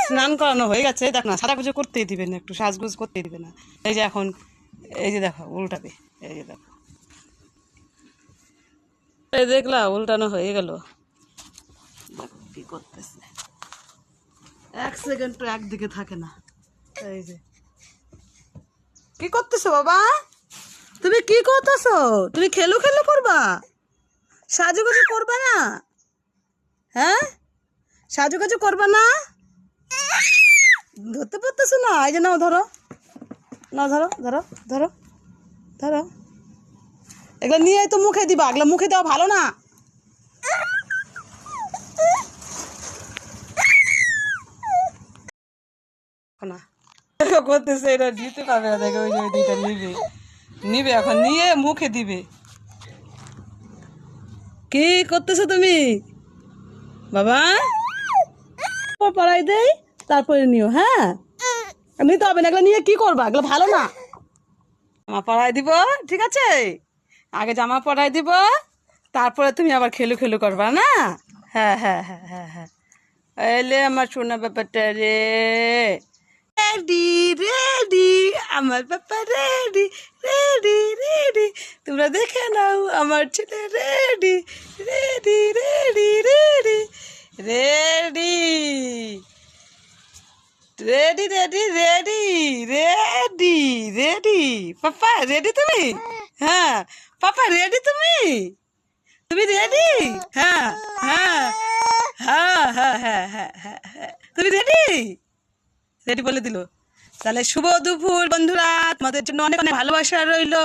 স্নান করানো হয়ে গেছে। দেখ না, সাজাগুজো করতেই দিবে না, একটু সাজগুজ করতেই দিবে না। এই যে এখন, এই যে দেখো উল্টাবে, এই যে দেখো, এই দেখলা উল্টানো হয়ে গেল। দেখো কি করতেছে, এক সেকেন্ড তো একদিকে থাকে না। এই যে কি করতেছো বাবা, তুমি কি করতেছো? তুমি খেলু খেলু করবা, সাজুগুজু করবা না? হ্যাঁ, সাজুগুজু করবা না? ধরতে পারতেছো না? এই যে নাও, ধরো না, ধরো ধরো ধরো ধরো, এগুলো নিয়ে তো মুখে দিবা, এগুলো মুখে দেওয়া ভালো না। না করতেছে, এটা দিতে পারবে না, দেখে ওই যে ওই দুইটা নিবে, নিবে এখন নিয়ে মুখে দিবে। কি করতেছো তুমি বাবা? পড়াই দেই, তারপরে নিও। হ্যাঁ, নিতে হবে না, এগুলো নিয়ে কি করবা, এগুলো ভালো না। জামা পরাই দিব, ঠিক আছে? আগে জামা পরাই দিব, তারপরে তুমি আবার খেলু খেলু করবা না। হ্যাঁ হ্যাঁ হ্যাঁ হ্যাঁ হ্যাঁ, এলে আমার সোনা ব্যাপারটা রে, রেডি রেডি, আমার ব্যাপার রেডি রেডি রেডি, তোমরা দেখে নাও আমার ছেলে ready ready ready ready ready ready ready ready ready ready. Papa ready তুমি? হ্যাঁ পাপা রেডি তুমি? তুমি রেডি? হ্যাঁ হ্যাঁ হ্যাঁ হ্যাঁ হ্যাঁ হ্যাঁ হ্যাঁ হ্যাঁ, তুমি রেডি? রেডি বলে দিল। তাহলে শুভ দুপুর বন্ধুরা, তোমাদের জন্য অনেক অনেক ভালোবাসা রইলো।